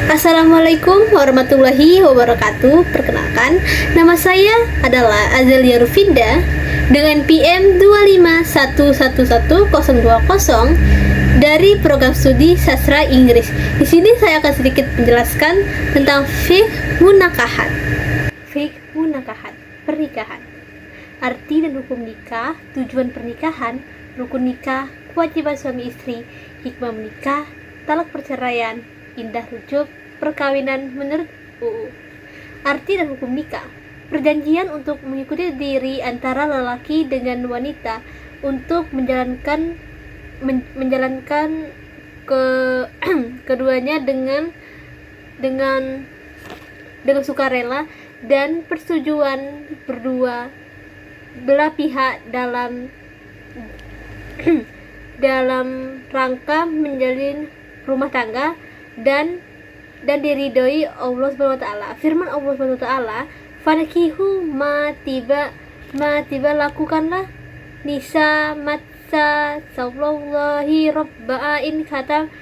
Assalamualaikum warahmatullahi wabarakatuh. Perkenalkan, nama saya adalah Azelia Rufinda dengan PM 251111020 dari program studi sastra Inggris. Di sini saya akan sedikit menjelaskan tentang fiqh munakahat. Fiqh munakahat, pernikahan. Arti dan hukum nikah, tujuan pernikahan, rukun nikah, kewajiban suami istri, hikmah menikah, talak perceraian, indah rujuk, perkawinan menurut UU. Arti dan hukum nikah: perjanjian untuk mengikuti diri antara lelaki dengan wanita untuk menjalankan keduanya dengan sukarela dan persetujuan berdua belah pihak dalam rangka menjalin rumah tangga dan diridhoi Allah Subhanahu wa taala. Firman Allah Subhanahu wa taala, "Fankihu ma tiba lakukanlah nisa matsa sallallahi rabba'in kata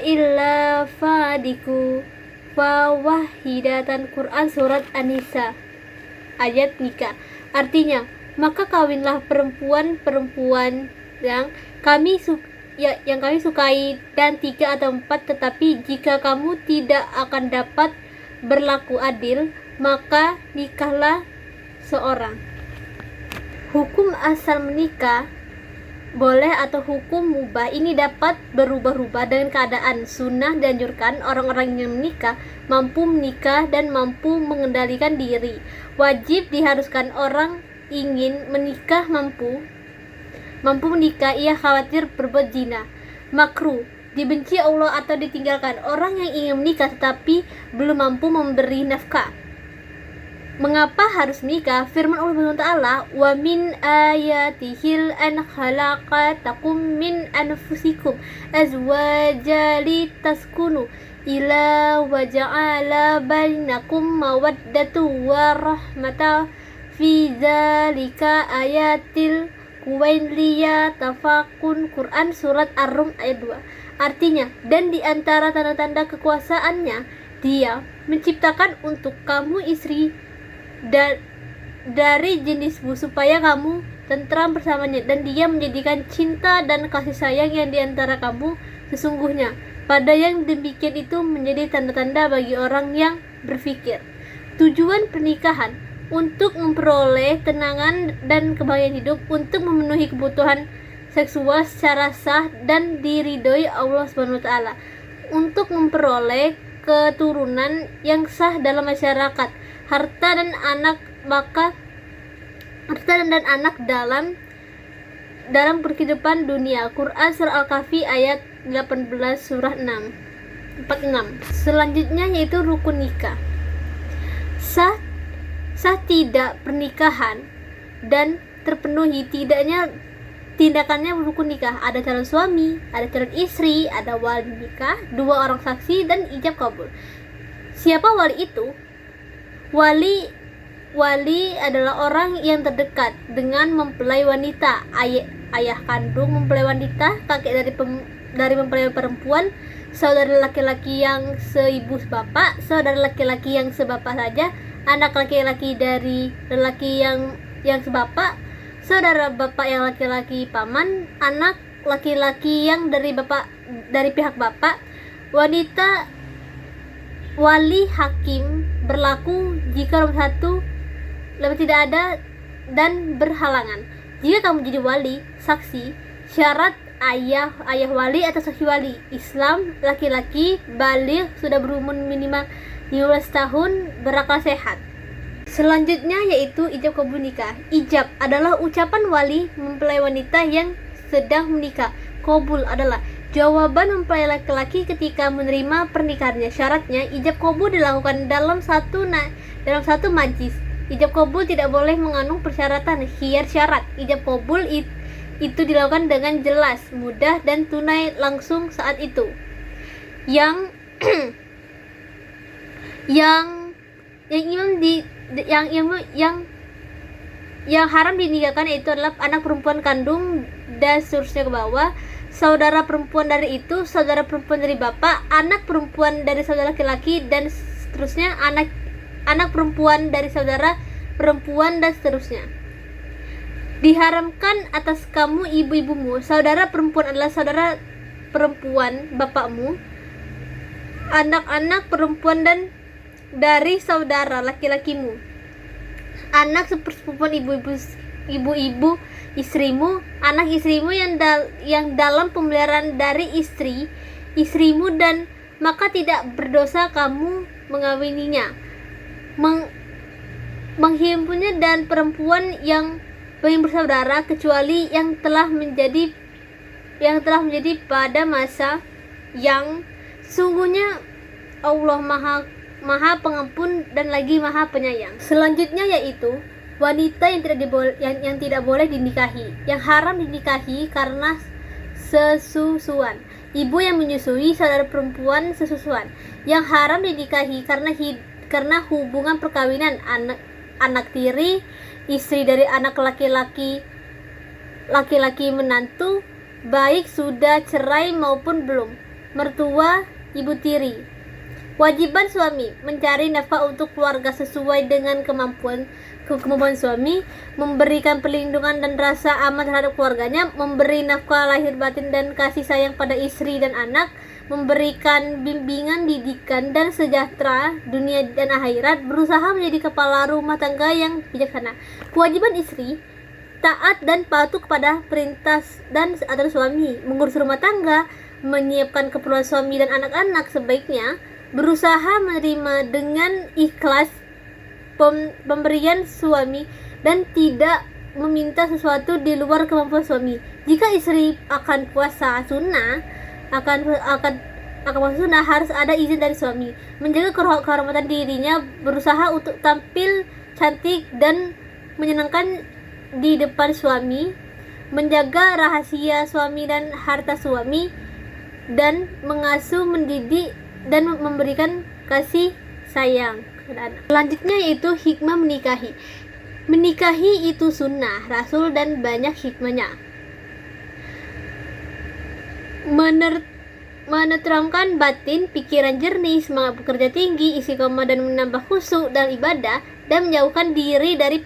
illa fadiku fa wahidatan." Quran surat An-Nisa ayat nikah. Artinya, maka kawinlah perempuan yang kami sukai dan 3 atau 4, tetapi jika kamu tidak akan dapat berlaku adil, maka nikahlah seorang. Hukum asal menikah boleh atau hukum mubah ini dapat berubah-ubah dengan keadaan. Sunnah dianjurkan orang-orang yang menikah mampu menikah dan mampu mengendalikan diri. Wajib diharuskan orang ingin menikah mampu menikah, ia khawatir berbuat zina. Makruh, dibenci Allah atau ditinggalkan orang yang ingin menikah tetapi belum mampu memberi nafkah. Mengapa harus menikah? Firman Allah Taala, "Wa min ayatihil an khalaqatakum min anfusikum azwajan litaskunu ila wa ja'ala bainakum mawaddatu wa rahmata fi dzalika ayatil Kuwainliya tafakun." Quran surat Ar-Rum ayat 2. Artinya, dan di antara tanda-tanda kekuasaannya, Dia menciptakan untuk kamu istri dari jenismu supaya kamu tentram bersamanya, dan Dia menjadikan cinta dan kasih sayang yang di antara kamu. Sesungguhnya pada yang demikian itu menjadi tanda-tanda bagi orang yang berfikir. Tujuan pernikahan untuk memperoleh tenangan dan kebahagiaan hidup, untuk memenuhi kebutuhan seksual secara sah dan diridhoi Allah Subhanahu wa taala, untuk memperoleh keturunan yang sah dalam masyarakat, harta dan anak dalam kehidupan dunia. Quran surah Al-Kahfi ayat 18 surah 46. Selanjutnya yaitu rukun nikah. Sah tidak pernikahan dan terpenuhi tidaknya tindakannya rukun nikah. Ada calon suami, ada calon istri, ada wali nikah, 2 orang saksi, dan ijab kabul. Siapa wali itu? Wali adalah orang yang terdekat dengan mempelai wanita. Ayah kandung mempelai wanita, kakek dari mempelai perempuan, saudara laki-laki yang seibu sebapak, saudara laki-laki yang sebapak saja, anak laki-laki dari lelaki yang sebapak, saudara bapak yang laki-laki paman, anak laki-laki yang dari pihak bapak. Wanita wali hakim berlaku jika nomor 1 lebih tidak ada dan berhalangan. Jika kamu jadi wali saksi, syarat ayah wali atau saksi wali: Islam, laki-laki, baligh, sudah berumur minimal 15 tahun, berakal sehat. Selanjutnya yaitu ijab kabul nikah. Ijab adalah ucapan wali mempelai wanita yang sedang menikah. Kabul adalah jawaban mempelai laki-laki ketika menerima pernikahannya. Syaratnya ijab kabul dilakukan dalam satu majlis. Ijab kabul tidak boleh mengandung persyaratan, khiyar syarat. Ijab kabul itu dilakukan dengan jelas, mudah, dan tunai langsung saat itu. Yang haram dinikahkan itu adalah anak perempuan kandung dan seterusnya ke bawah, saudara perempuan dari itu, saudara perempuan dari bapak, anak perempuan dari saudara laki-laki, dan seterusnya, anak perempuan dari saudara perempuan, dan seterusnya. Diharamkan atas kamu ibu-ibumu. Saudara perempuan adalah saudara perempuan bapakmu, anak-anak perempuan dan dari saudara laki-lakimu, anak sepersepupuan ibu-ibu istrimu, anak istrimu yang dalam pemeliharaan dari istrimu, dan maka tidak berdosa kamu mengawininya, menghimpunnya, dan perempuan yang bersaudara kecuali yang telah menjadi pada masa yang sesungguhnya Allah Maha Pengampun dan lagi Maha Penyayang. Selanjutnya yaitu wanita yang tidak boleh dinikahi, yang haram dinikahi karena sesusuan. Ibu yang menyusui, saudara perempuan sesusuan, yang haram dinikahi karena hubungan perkawinan, anak tiri, istri dari anak laki-laki menantu, baik sudah cerai maupun belum, mertua, ibu tiri. Wajiban suami mencari nafkah untuk keluarga sesuai dengan kemampuan suami, memberikan perlindungan dan rasa aman terhadap keluarganya, memberi nafkah lahir batin dan kasih sayang pada istri dan anak, memberikan bimbingan, didikan, dan sejahtera dunia dan akhirat, berusaha menjadi kepala rumah tangga yang bijaksana. Kewajiban istri taat dan patuh kepada perintah dan aturan suami, mengurus rumah tangga, menyiapkan keperluan suami dan anak-anak sebaiknya, berusaha menerima dengan ikhlas pemberian suami dan tidak meminta sesuatu di luar kemampuan suami. Jika istri akan puasa sunnah harus ada izin dari suami, menjaga kehormatan dirinya, berusaha untuk tampil cantik dan menyenangkan di depan suami, menjaga rahasia suami dan harta suami, dan mengasuh, mendidik, dan memberikan kasih sayang kepada anak. Selanjutnya yaitu hikmah menikahi. Menikahi itu sunnah Rasul dan banyak hikmahnya. Menenteramkan batin, pikiran jernih, semangat bekerja tinggi, istiqomah dan menambah khusyuk dalam ibadah, dan menjauhkan diri dari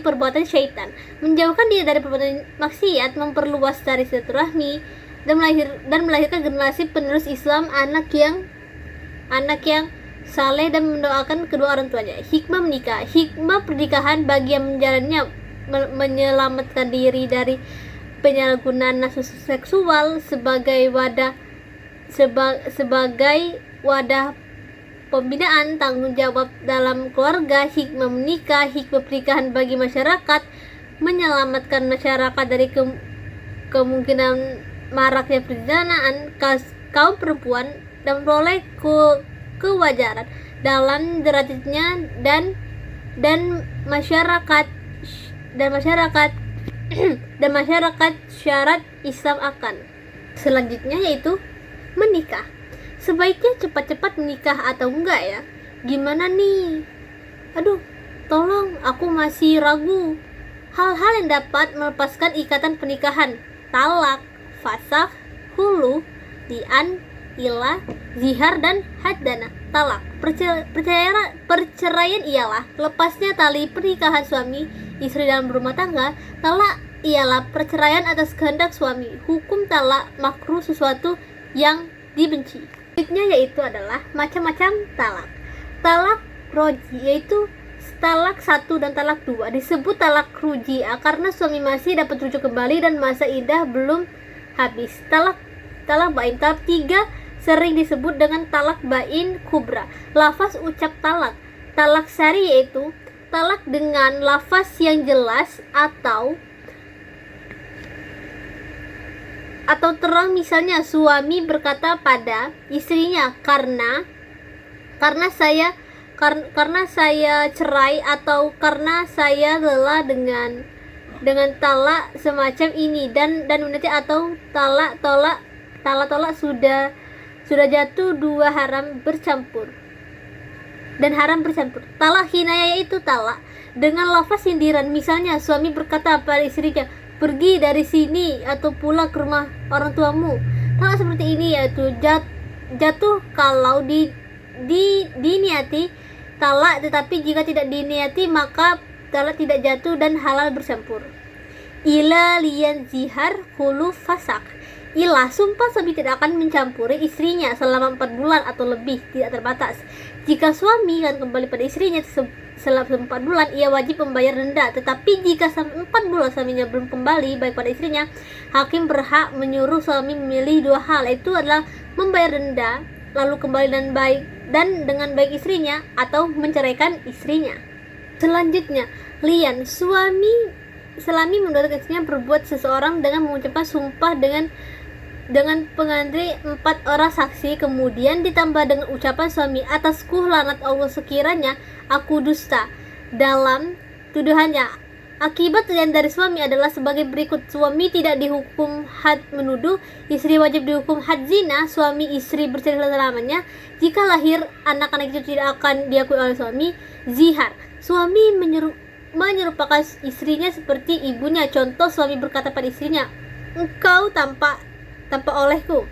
perbuatan syaitan, menjauhkan diri dari perbuatan maksiat, memperluas tali silaturahmi, dan melahirkan generasi penerus Islam, anak yang saleh, dan mendoakan kedua orang tuanya. Hikmah menikah. Hikmah pernikahan bagi yang menjalannya menyelamatkan diri dari penyalahgunaan nafsu seksual sebagai wadah pembinaan tanggung jawab dalam keluarga. Hikmah menikah. Hikmah pernikahan bagi masyarakat menyelamatkan masyarakat dari kemungkinan maraknya perzinahan kaum perempuan dan memperoleh kewajaran dalam derajatnya dan masyarakat syarat Islam akan. Selanjutnya yaitu menikah. Sebaiknya cepat-cepat menikah atau enggak ya? Gimana nih? Aduh, tolong, aku masih ragu. Hal-hal yang dapat melepaskan ikatan pernikahan: talak, fasakh, hulu, li'an, ilah, zihar, dan haddana. Talak. Perceraian ialah lepasnya tali pernikahan suami istri dalam berumah tangga. Talak ialah perceraian atas kehendak suami. Hukum talak makruh, sesuatu yang dibenci. Selanjutnya yaitu adalah macam-macam talak. Talak roji yaitu talak 1 dan talak 2 disebut talak ruji'ah karena suami masih dapat rujuk kembali dan masa iddah belum habis. Talak bain. Talak 3 sering disebut dengan talak bain kubra. Lafaz ucap talak. Talak syari yaitu talak dengan lafaz yang jelas atau terang, misalnya suami berkata pada istrinya karena saya cerai, atau karena saya lelah dengan talak semacam ini, dan menanti, atau talak sudah jatuh dua haram bercampur. Talak hinayah yaitu talak dengan lafaz sindiran, misalnya suami berkata pada istrinya pergi dari sini atau pulang ke rumah orang tuamu. Talak seperti ini yaitu jatuh kalau diniati talak, tetapi jika tidak diniati maka talak tidak jatuh dan halal bercampur. Ila liyan zihar hulu fasak. Ilah sumpah suami tidak akan mencampuri istrinya selama 4 bulan atau lebih, tidak terbatas. Jika suami akan kembali pada istrinya selama 4 bulan, ia wajib membayar denda. Tetapi jika sampai 4 bulan suaminya belum kembali baik pada istrinya, hakim berhak menyuruh suami memilih 2 hal. Itu adalah membayar denda lalu kembali dan dengan baik istrinya, atau menceraikan istrinya. Selanjutnya, lian selami menurut istrinya berbuat seseorang dengan mengucapkan sumpah dengan pengantri 4 orang saksi, kemudian ditambah dengan ucapan suami, atasku laknat Allah sekiranya aku dusta dalam tuduhannya. Akibat yang dari suami adalah sebagai berikut: suami tidak dihukum had menuduh, istri wajib dihukum had zina, suami istri bercerai selamanya. Jika lahir anak-anak itu tidak akan diakui oleh suami. Zihar, suami menyerupakan istrinya seperti ibunya. Contoh, suami berkata pada istrinya, engkau tampak olehku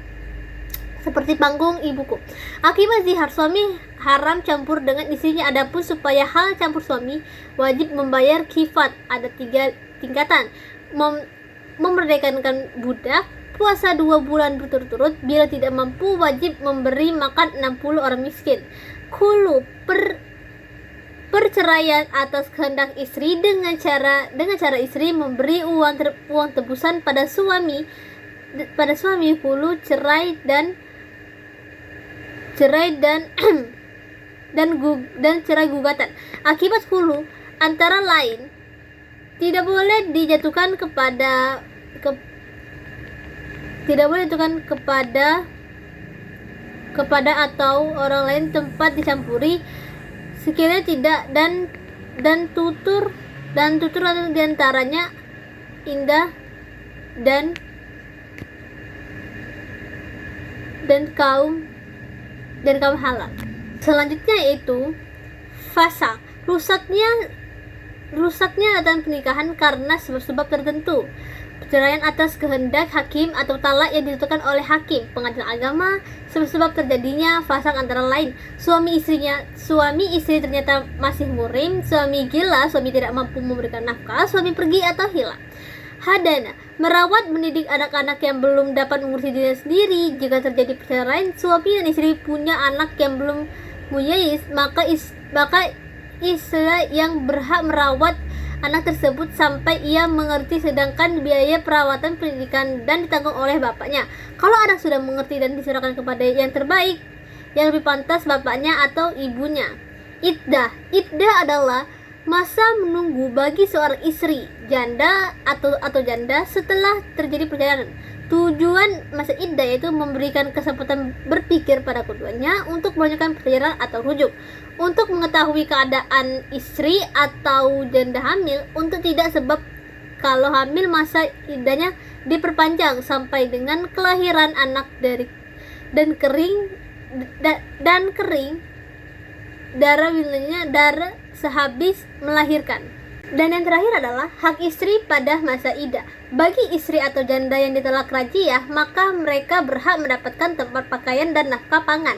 seperti panggung ibuku. Akibat zihar, suami haram campur dengan istrinya. Adapun supaya hal campur, suami wajib membayar kifat. Ada 3 tingkatan: memerdekakan budak, puasa 2 bulan berturut-turut, bila tidak mampu wajib memberi makan 60 orang miskin. Kulu perceraian atas kehendak istri dengan cara istri memberi uang tebusan pada suami hulu cerai dan cerai gugatan. Akibat hulu antara lain tidak boleh dijatuhkan kepada atau orang lain tempat dicampuri sekiranya tidak dan tutur atau diantaranya indah dan kaum halal. Selanjutnya yaitu fasak, rusaknya dan pernikahan karena sebab-sebab tertentu. Perceraian atas kehendak hakim atau talak yang ditentukan oleh hakim pengadilan agama. Sebab-sebab terjadinya fasak antara lain: suami istri ternyata masih murim, suami gila, suami tidak mampu memberikan nafkah, suami pergi atau hilang. Hadana, merawat mendidik anak-anak yang belum dapat mengurusi diri sendiri. Jika terjadi perceraian, suami dan istri punya anak yang belum muyais, maka istri yang berhak merawat anak tersebut sampai ia mengerti, sedangkan biaya perawatan pendidikan dan ditanggung oleh bapaknya. Kalau anak sudah mengerti dan diserahkan kepada yang terbaik, yang lebih pantas, bapaknya atau ibunya. Iddah adalah masa menunggu bagi seorang istri janda atau janda setelah terjadi perceraian. Tujuan masa iddah yaitu memberikan kesempatan berpikir pada keduanya untuk melanjutkan perceraian atau rujuk, untuk mengetahui keadaan istri atau janda hamil, untuk tidak sebab kalau hamil masa iddahnya diperpanjang sampai dengan kelahiran anak dan kering darah sehabis melahirkan. Dan yang terakhir adalah hak istri pada masa iddah. Bagi istri atau janda yang ditalak rajiyah, maka mereka berhak mendapatkan tempat pakaian dan nafkah pangan.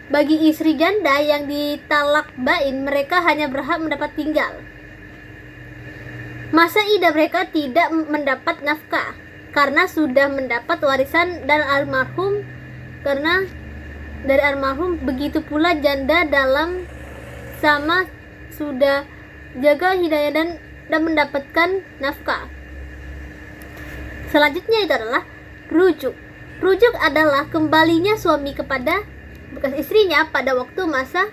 Bagi istri janda yang ditalak bain, mereka hanya berhak mendapat tinggal. Masa iddah mereka tidak mendapat nafkah karena sudah mendapat warisan dari almarhum. Begitu pula janda dalam sama sudah jaga hidayah dan mendapatkan nafkah. Selanjutnya itu adalah rujuk. Rujuk adalah kembalinya suami kepada bekas istrinya pada waktu masa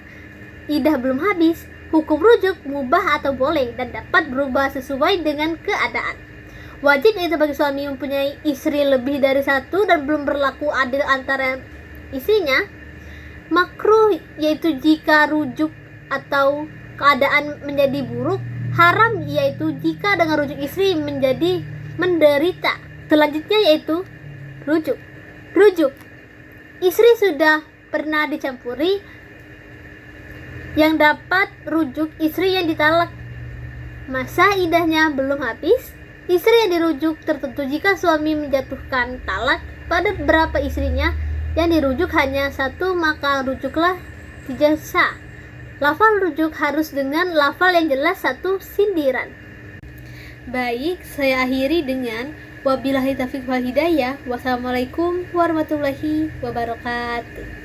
iddah belum habis. Hukum rujuk mubah atau boleh dan dapat berubah sesuai dengan keadaan. Wajib itu bagi suami mempunyai istri lebih dari 1 dan belum berlaku adil antara istrinya. Makruh yaitu jika rujuk atau keadaan menjadi buruk. Haram yaitu jika dengan rujuk istri menjadi menderita. Selanjutnya yaitu rujuk. Istri sudah pernah dicampuri. Yang dapat rujuk istri yang ditalak masa iddahnya belum habis Istri yang dirujuk tertentu jika suami menjatuhkan talak pada beberapa istrinya yang dirujuk hanya satu, maka rujuklah 3 sah. Lafal rujuk harus dengan lafal yang jelas satu sindiran. Baik, saya akhiri dengan wabillahi taufiq wal hidayah. Wassalamualaikum warahmatullahi wabarakatuh.